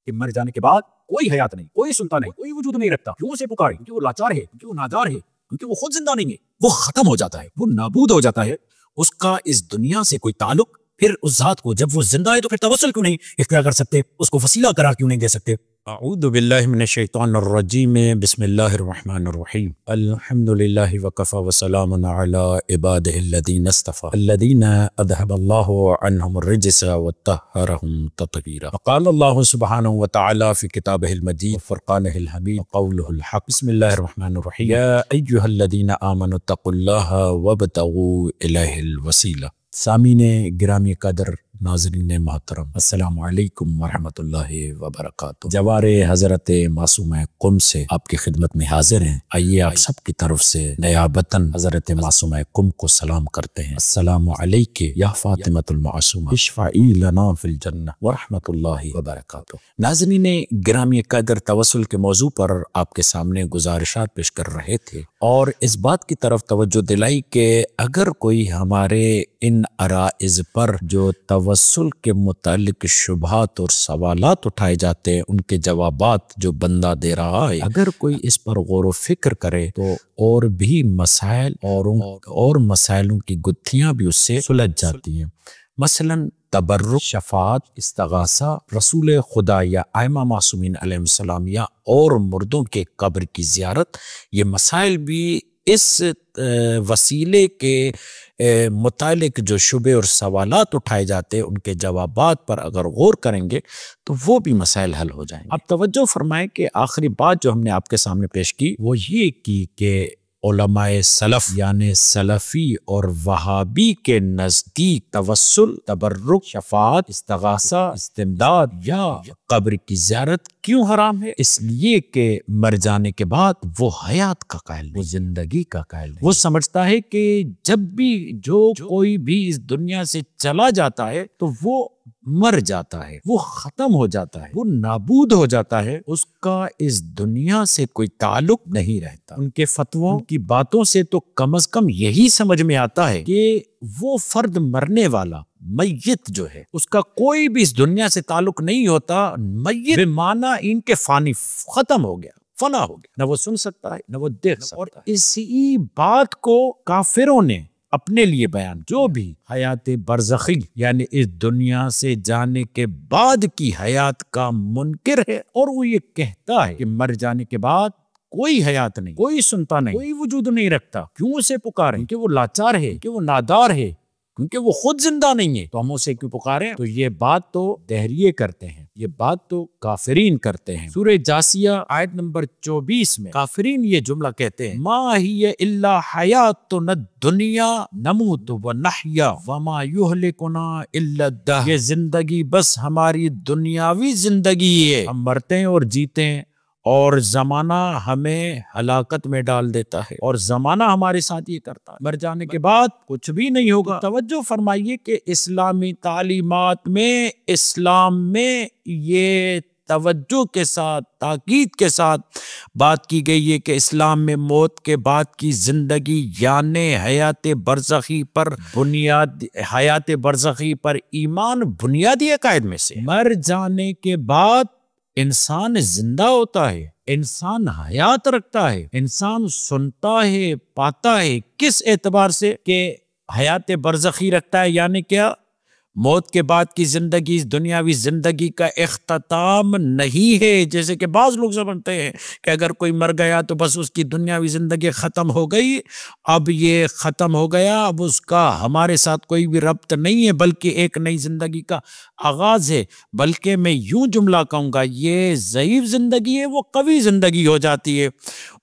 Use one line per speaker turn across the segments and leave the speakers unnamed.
کہ مر جانے کے بعد کوئی حیات نہیں، کوئی سنتا نہیں، کوئی وجود نہیں رکھتا. کیوں اسے پکارے؟ کیونکہ وہ لاچار ہے، کیونکہ وہ نادار ہے، کیونکہ وہ خود زندہ نہیں ہے. وہ ختم ہو جاتا ہے، وہ نابود ہو جاتا ہے، اس کا اس دنیا سے کوئی تعلق. پھر اس ذات کو جب وہ زندہ ہے تو پھر توسل کیوں نہیں اختیار کر سکتے؟ اس کو وسیلہ قرار کیوں نہیں دے سکتے؟ اعوذ باللہ من الشیطان الرجیم، بسم اللہ الرحمن الرحیم. الحمد للہ وکفی وسلام علی عبادہ الذین اصطفی الذین اذھب اللہ عنہم الرجس وطہرہم تطہیرا. وقال اللہ سبحانہ وتعالی فی کتابہ المجید وفرقانہ الحمید قولہ الحق. بسم اللہ الرحمن الرحیم. یا ایھا الذین آمنوا اتقوا اللہ وابتغوا الیہ الوسیلہ. سامعین گرامی قدر، ناظرین محترم، السلام علیکم ورحمۃ اللہ وبرکاتہ. جوار حضرت معصومہ قم سے آپ کی خدمت میں حاضر ہیں. آئیے آپ سب کی طرف سے نیابتاً حضرت معصومہ قم کو سلام کرتے ہیں. السلام علیک یا فاطمۃ المعصومہ اشفعی لنا فی الجنہ ورحمۃ اللہ وبرکاتہ. ناظرین گرامی قدر، توسل کے موضوع پر آپ کے سامنے گزارشات پیش کر رہے تھے اور اس بات کی طرف توجہ دلائی کہ اگر کوئی ہمارے ان عرائض پر جو توسل کے متعلق شبہات اور سوالات اٹھائے جاتے ہیں، ان کے جوابات جو بندہ دے رہا ہے، اگر کوئی اس پر غور و فکر کرے تو اور بھی مسائل اور مسائلوں کی گتھیاں بھی اس سے سلجھ جاتی ہیں. مثلا تبرک، شفاعت، استغاثہ، رسول خدا یا ائمہ معصومین علیہ السلام یا اور مردوں کے قبر کی زیارت، یہ مسائل بھی اس وسیلے کے متعلق جو شبے اور سوالات اٹھائے جاتے ہیں، ان کے جوابات پر اگر غور کریں گے تو وہ بھی مسائل حل ہو جائیں گے. اب توجہ فرمائیں کہ آخری بات جو ہم نے آپ کے سامنے پیش کی وہ یہ کی کہ علماء سلف یعنی سلفی اور وہابی کے نزدیک توسل، تبرک، شفاعت، استغاثہ، استمداد یا قبر کی زیارت کیوں حرام ہے؟ اس لیے کہ مر جانے کے بعد وہ حیات کا قائل نہیں، وہ زندگی کا قائل نہیں. وہ سمجھتا ہے کہ جب بھی جو کوئی بھی اس دنیا سے چلا جاتا ہے تو وہ مر جاتا ہے، وہ ختم ہو جاتا ہے، وہ نابود ہو جاتا ہے، اس کا اس دنیا سے کوئی تعلق نہیں رہتا. ان کے فتووں، ان کی باتوں سے تو کم از کم یہی سمجھ میں آتا ہے کہ وہ فرد مرنے والا میت جو ہے اس کا کوئی بھی اس دنیا سے تعلق نہیں ہوتا. میت بمعنی ان کے فانی، ختم ہو گیا، فنا ہو گیا، نہ وہ سن سکتا ہے نہ وہ دیکھ سکتا ہے. اور اسی بات کو کافروں نے اپنے لیے بیان، جو بھی حیات برزخی یعنی اس دنیا سے جانے کے بعد کی حیات کا منکر ہے اور وہ یہ کہتا ہے کہ مر جانے کے بعد کوئی حیات نہیں، کوئی سنتا نہیں، کوئی وجود نہیں رکھتا، کیوں اسے پکاریں؟ کیونکہ وہ لاچار ہے، کیونکہ وہ نادار ہے، کیونکہ وہ خود زندہ نہیں ہے، تو ہم اسے کیوں پکاریں؟ تو یہ بات تو دہریے کرتے ہیں، یہ بات تو کافرین کرتے ہیں. سورہ جاسیہ آیت نمبر 24 میں کافرین یہ جملہ کہتے ہیں، ما ہی الا حیاتنا الدنیا نموت ونحیا وما یہلکنا الا الدہر. یہ زندگی بس ہماری دنیاوی زندگی ہے، ہم مرتے ہیں اور جیتے ہیں اور زمانہ ہمیں ہلاکت میں ڈال دیتا ہے اور زمانہ ہمارے ساتھ یہ کرتا ہے، مر جانے کے بعد کچھ بھی نہیں ہوگا. توجہ فرمائیے کہ اسلامی تعلیمات میں، اسلام میں یہ توجہ کے ساتھ، تاکید کے ساتھ بات کی گئی ہے کہ اسلام میں موت کے بعد کی زندگی یعنی حیات برزخی پر حیات برزخی پر ایمان بنیادی عقائد میں سے. مر جانے کے بعد انسان زندہ ہوتا ہے، انسان حیات رکھتا ہے، انسان سنتا ہے، پاتا ہے. کس اعتبار سے؟ کہ حیات برزخی رکھتا ہے، یعنی کیا؟ موت کے بعد کی زندگی اس دنیاوی زندگی کا اختتام نہیں ہے، جیسے کہ بعض لوگ سمجھتے ہیں کہ اگر کوئی مر گیا تو بس اس کی دنیاوی زندگی ختم ہو گئی، اب یہ ختم ہو گیا، اب اس کا ہمارے ساتھ کوئی بھی ربط نہیں ہے، بلکہ ایک نئی زندگی کا آغاز ہے. بلکہ میں یوں جملہ کہوں گا، یہ ضعیف زندگی ہے، وہ قوی زندگی ہو جاتی ہے،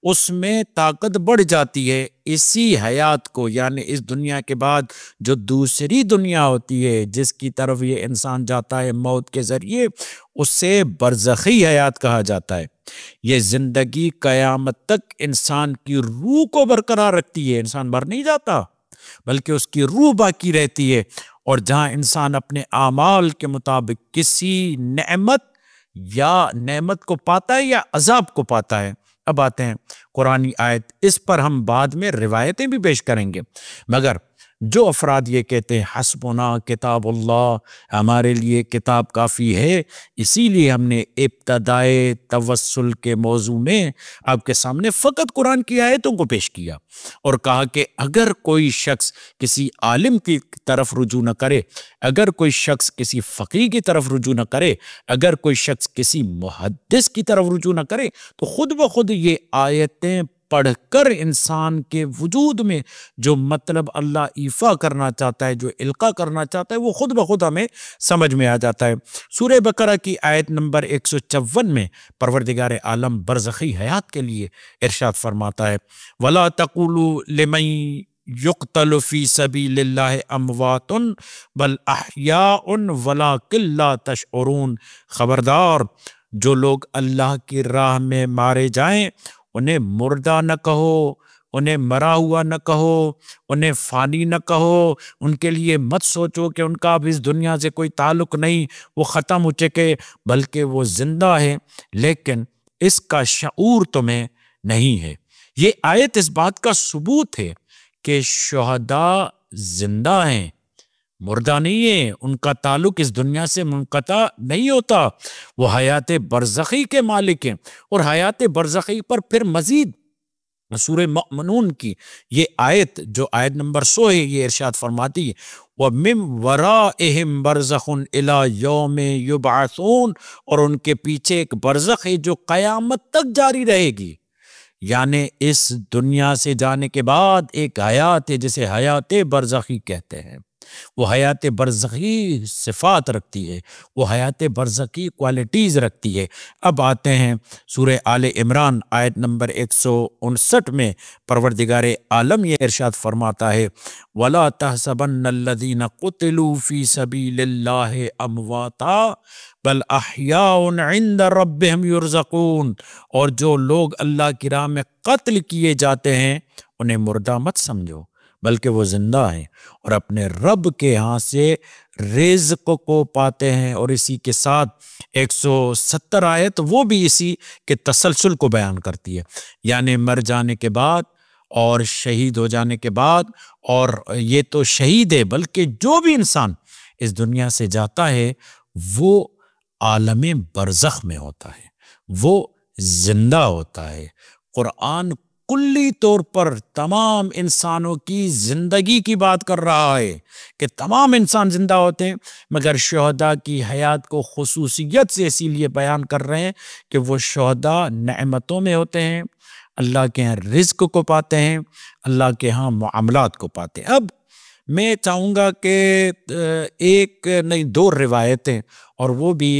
اس میں طاقت بڑھ جاتی ہے. اسی حیات کو یعنی اس دنیا کے بعد جو دوسری دنیا ہوتی ہے جس کی طرف یہ انسان جاتا ہے موت کے ذریعے، اسے برزخی حیات کہا جاتا ہے. یہ زندگی قیامت تک انسان کی روح کو برقرار رکھتی ہے. انسان مر نہیں جاتا بلکہ اس کی روح باقی رہتی ہے، اور جہاں انسان اپنے اعمال کے مطابق کسی نعمت کو پاتا ہے یا عذاب کو پاتا ہے. اب آتے ہیں قرآنی آیت، اس پر ہم بعد میں روایتیں بھی پیش کریں گے، مگر جو افراد یہ کہتے ہیں حسبنا کتاب اللہ، ہمارے لیے کتاب کافی ہے، اسی لیے ہم نے ابتدائے توسل کے موضوع میں آپ کے سامنے فقط قرآن کی آیتوں کو پیش کیا اور کہا کہ اگر کوئی شخص کسی عالم کی طرف رجوع نہ کرے، اگر کوئی شخص کسی فقیہ کی طرف رجوع نہ کرے، اگر کوئی شخص کسی محدث کی طرف رجوع نہ کرے، تو خود بخود یہ آیتیں پڑھ کر انسان کے وجود میں جو مطلب اللہ ایفا کرنا چاہتا ہے، جو القاء کرنا چاہتا ہے، وہ خود بخود ہمیں سمجھ میں آ جاتا ہے۔ سورہ بقرہ کی آیت نمبر 154 میں پروردگار عالم برزخی حیات کے لیے ارشاد فرماتا ہے وَلَا تَقُولُوا لِمَن يُقْتَلُ فِي سَبِيلِ اللَّهِ أَمْوَاتٌ بَلْ أَحْيَاءٌ وَلَٰكِن لَّا تَشْعُرُونَ، خبردار جو لوگ اللہ کی راہ میں مارے جائیں انہیں مردہ نہ کہو، انہیں مرا ہوا نہ کہو، انہیں فانی نہ کہو، ان کے لیے مت سوچو کہ ان کا اب اس دنیا سے کوئی تعلق نہیں، وہ ختم ہو چکے، بلکہ وہ زندہ ہے لیکن اس کا شعور تمہیں نہیں ہے۔ یہ آیت اس بات کا ثبوت ہے کہ شہداء زندہ ہیں، مردہ نہیں ہیں، ان کا تعلق اس دنیا سے منقطع نہیں ہوتا، وہ حیات برزخی کے مالک ہیں۔ اور حیات برزخی پر پھر مزید سورہ مؤمنون کی یہ آیت جو آیت نمبر 100 ہے، یہ ارشاد فرماتی ہے وَمِن وَرَائِهِمْ بَرْزَخٌ إِلَى يَوْمِ يُبْعَثُونَ، اور ان کے پیچھے ایک برزخ ہے جو قیامت تک جاری رہے گی، یعنی اس دنیا سے جانے کے بعد ایک حیات ہے جسے حیات برزخی کہتے ہیں۔ وہ حیات برزخی صفات رکھتی ہے، وہ حیات برزخی کوالٹیز رکھتی ہے۔ اب آتے ہیں سورہ آل عمران آیت نمبر 159 میں پروردگار عالم یہ ارشاد فرماتا ہے وَلَا تَحْسَبَنَّ الَّذِينَ قُتِلُوا فِي سَبِيلِ اللَّهِ أَمْوَاتًا بَلْ أَحْيَاءٌ عِندَ رَبِّهِمْ يُرْزَقُونَ، اور جو لوگ اللہ کی راہ میں قتل کیے جاتے ہیں انہیں مردہ مت سمجھو بلکہ وہ زندہ ہیں اور اپنے رب کے ہاں سے رزق کو پاتے ہیں۔ اور اسی کے ساتھ 170 آیت وہ بھی اسی کے تسلسل کو بیان کرتی ہے، یعنی مر جانے کے بعد اور شہید ہو جانے کے بعد، اور یہ تو شہید ہے بلکہ جو بھی انسان اس دنیا سے جاتا ہے وہ عالم برزخ میں ہوتا ہے، وہ زندہ ہوتا ہے۔ قرآن کلی طور پر تمام انسانوں کی زندگی کی بات کر رہا ہے کہ تمام انسان زندہ ہوتے ہیں، مگر شہداء کی حیات کو خصوصیت سے اسی لیے بیان کر رہے ہیں کہ وہ شہداء نعمتوں میں ہوتے ہیں، اللہ کے ہاں رزق کو پاتے ہیں، اللہ کے ہاں معاملات کو پاتے ہیں۔ اب میں چاہوں گا کہ ایک نہیں دو روایتیں، اور وہ بھی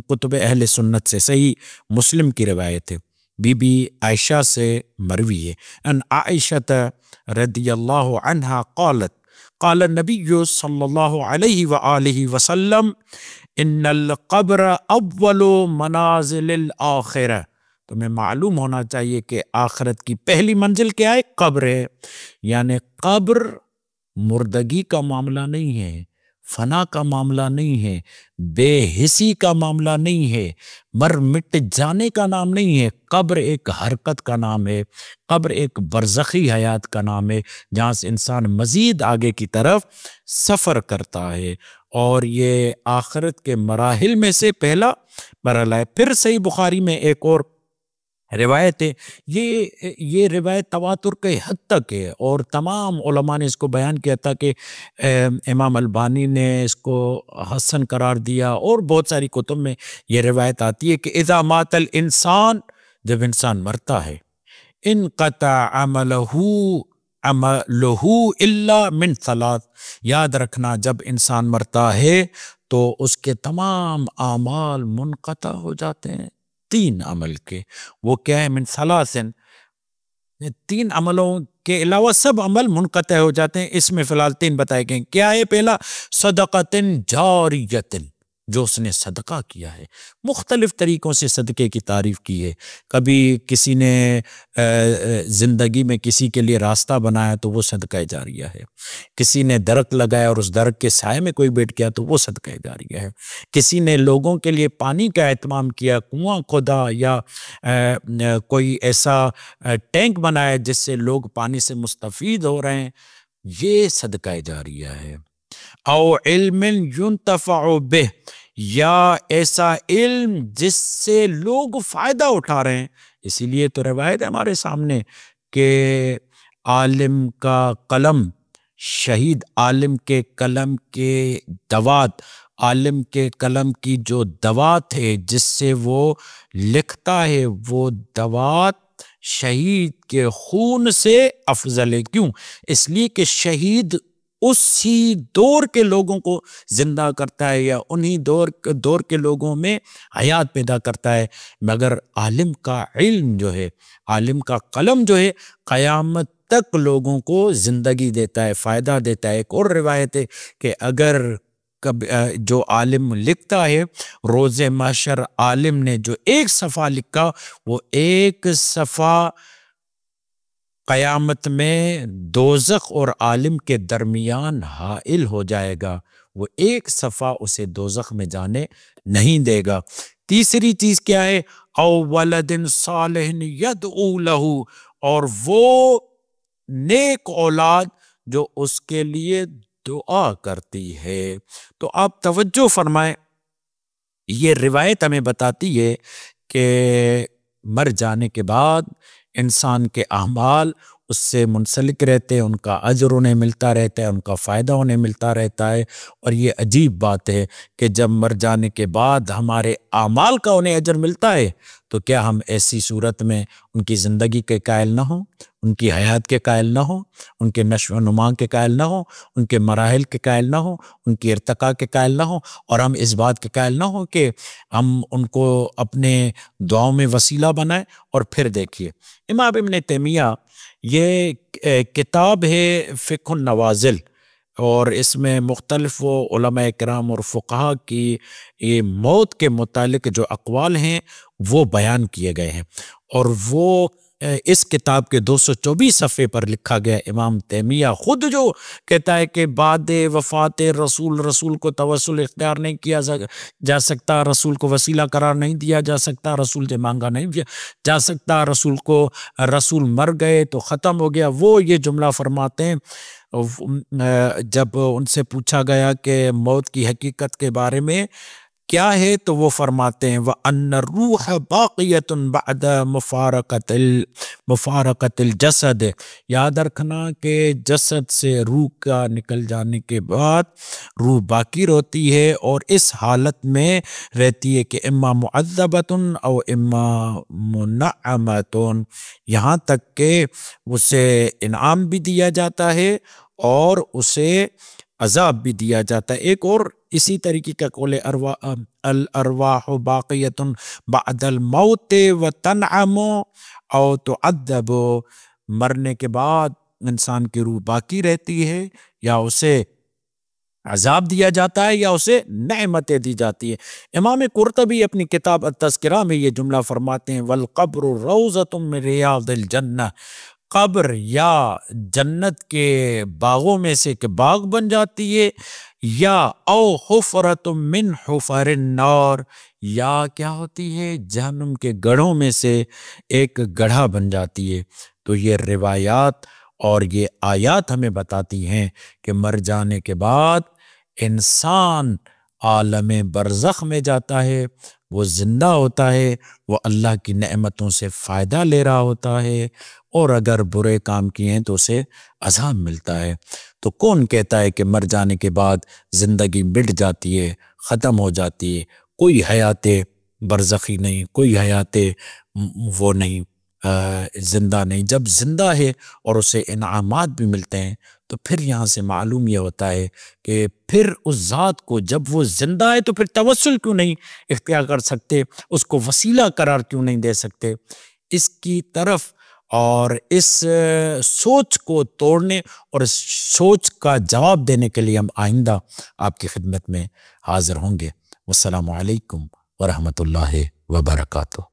کتب اہل سنت سے، صحیح مسلم کی روایت ہے، بی بی عائشہ سے مروی ہے، ان عائشہ رضی اللہ عنہا قالت قال النبی صلی اللہ علیہ وآلہ وسلم ان القبر اول منازل الاخرہ۔ تمہیں معلوم ہونا چاہیے کہ آخرت کی پہلی منزل کیا ہے؟ قبر ہے، یعنی قبر مردگی کا معاملہ نہیں ہے، فنا کا معاملہ نہیں ہے، بے حسی کا معاملہ نہیں ہے، مر مٹ جانے کا نام نہیں ہے۔ قبر ایک حرکت کا نام ہے، قبر ایک برزخی حیات کا نام ہے جہاں سے انسان مزید آگے کی طرف سفر کرتا ہے، اور یہ آخرت کے مراحل میں سے پہلا مرحلہ ہے۔ پھر صحیح بخاری میں ایک اور روایت ہے، یہ روایت تواتر کے حد تک ہے، اور تمام علماء نے اس کو بیان کیا تھا کہ امام البانی نے اس کو حسن قرار دیا، اور بہت ساری کتب میں یہ روایت آتی ہے کہ اذا مات الانسان، جب انسان مرتا ہے، انقطع عملہ الا من ثلاث، یاد رکھنا جب انسان مرتا ہے تو اس کے تمام اعمال منقطع ہو جاتے ہیں، 3 عمل کے، وہ کیا ہے؟ من ثلاثن، 3 عملوں کے علاوہ سب عمل منقطع ہو جاتے ہیں، اس میں فی الحال 3 بتائے گئے۔ کیا ہے؟ پہلا صدقۃ جاریۃ، جو اس نے صدقہ کیا ہے، مختلف طریقوں سے صدقے کی تعریف کی ہے، کبھی کسی نے زندگی میں کسی کے لیے راستہ بنایا تو وہ صدقہ جاریہ ہے، کسی نے درخت لگایا اور اس درخت کے سائے میں کوئی بیٹھ گیا تو وہ صدقہ جاریہ ہے، کسی نے لوگوں کے لیے پانی کا اہتمام کیا، کنواں کھودا یا کوئی ایسا ٹینک بنایا جس سے لوگ پانی سے مستفید ہو رہے ہیں، یہ صدقہ جاریہ ہے۔ او علم ينتفع بہ، یا ایسا علم جس سے لوگ فائدہ اٹھا رہے ہیں۔ اسی لیے تو روایت ہے ہمارے سامنے کہ عالم کا قلم، شہید عالم کے قلم کے دوات، عالم کے قلم کی جو دوات ہے جس سے وہ لکھتا ہے، وہ دوات شہید کے خون سے افضل ہے۔ کیوں؟ اس لیے کہ شہید اسی دور کے لوگوں کو زندہ کرتا ہے، یا انہی دور کے لوگوں میں حیات پیدا کرتا ہے، مگر عالم کا علم جو ہے، عالم کا قلم جو ہے، قیامت تک لوگوں کو زندگی دیتا ہے، فائدہ دیتا ہے۔ ایک اور روایت ہے کہ اگر جو عالم لکھتا ہے، روز محشر عالم نے جو ایک صفحہ لکھا، وہ ایک صفحہ قیامت میں دوزخ اور عالم کے درمیان حائل ہو جائے گا، وہ ایک صفحہ اسے دوزخ میں جانے نہیں دے گا۔ تیسری چیز کیا ہے؟ او ولد صالح یدعو لہ، اور وہ نیک اولاد جو اس کے لیے دعا کرتی ہے۔ تو آپ توجہ فرمائیں، یہ روایت ہمیں بتاتی ہے کہ مر جانے کے بعد انسان کے اعمال اس سے منسلک رہتے ہیں، ان کا اجر انہیں ملتا رہتا ہے، ان کا فائدہ انہیں ملتا رہتا ہے۔ اور یہ عجیب بات ہے کہ جب مر جانے کے بعد ہمارے اعمال کا انہیں اجر ملتا ہے، تو کیا ہم ایسی صورت میں ان کی زندگی کے قائل نہ ہوں، ان کی حیات کے قائل نہ ہوں، ان کے نشو و نما کے قائل نہ ہوں، ان کے مراحل کے قائل نہ ہوں، ان کی ارتقاء کے قائل نہ ہوں، اور ہم اس بات کے قائل نہ ہوں کہ ہم ان کو اپنے دعاؤں میں وسیلہ بنائیں؟ اور پھر دیکھیے امام ابن تیمیہ، یہ کتاب ہے فقہ النوازل، اور اس میں مختلف وہ علماء کرام اور فقہا کی یہ موت کے متعلق جو اقوال ہیں وہ بیان کیے گئے ہیں، اور وہ اس کتاب کے 224 صفحے پر لکھا گیا۔ امام تیمیہ خود جو کہتا ہے کہ بعد وفات رسول کو توسل اختیار نہیں کیا جا سکتا، رسول کو وسیلہ قرار نہیں دیا جا سکتا، رسول سے مانگا نہیں جا سکتا، رسول مر گئے تو ختم ہو گیا۔ وہ یہ جملہ فرماتے ہیں جب ان سے پوچھا گیا کہ موت کی حقیقت کے بارے میں کیا ہے، تو وہ فرماتے ہیں وَأَنَّ الرُّوحَ بَاقِيَةٌ بَعْدَ مُفَارَقَةِ الْجَسَدِ، یاد رکھنا کہ جسد سے روح کا نکل جانے کے بعد روح باقی رہتی ہے، اور اس حالت میں رہتی ہے کہ اما معذبۃ او اما منعمۃ، یہاں تک کہ اسے انعام بھی دیا جاتا ہے اور اسے عذاب بھی دیا جاتا ہے۔ ایک اور اسی طریقے کا قول الارواح باقیۃ بعد الموت وتنعم او تعذب، مرنے کے بعد انسان کی روح باقی رہتی ہے، یا اسے عذاب دیا جاتا ہے، یا اسے نعمتیں دی جاتی ہے۔ امام قرطبی اپنی کتاب التذکرہ میں یہ جملہ فرماتے ہیں والقبر روضۃ من ریاض الجنہ، قبر یا جنت کے باغوں میں سے ایک باغ بن جاتی ہے، یا او حفرۃ من حفر النار، یا کیا ہوتی ہے، جہنم کے گڑھوں میں سے ایک گڑھا بن جاتی ہے۔ تو یہ روایات اور یہ آیات ہمیں بتاتی ہیں کہ مر جانے کے بعد انسان عالم برزخ میں جاتا ہے، وہ زندہ ہوتا ہے، وہ اللہ کی نعمتوں سے فائدہ لے رہا ہوتا ہے، اور اگر برے کام کیے ہیں تو اسے عذاب ملتا ہے۔ تو کون کہتا ہے کہ مر جانے کے بعد زندگی مٹ جاتی ہے، ختم ہو جاتی ہے، کوئی حیات برزخی نہیں، کوئی حیات وہ نہیں، زندہ نہیں؟ جب زندہ ہے اور اسے انعامات بھی ملتے ہیں، تو پھر یہاں سے معلوم یہ ہوتا ہے کہ پھر اس ذات کو جب وہ زندہ ہے تو پھر توسل کیوں نہیں اختیار کر سکتے، اس کو وسیلہ قرار کیوں نہیں دے سکتے؟ اس کی طرف اور اس سوچ کو توڑنے اور اس سوچ کا جواب دینے کے لیے ہم آئندہ آپ کی خدمت میں حاضر ہوں گے۔ والسلام علیکم ورحمۃ اللہ وبرکاتہ۔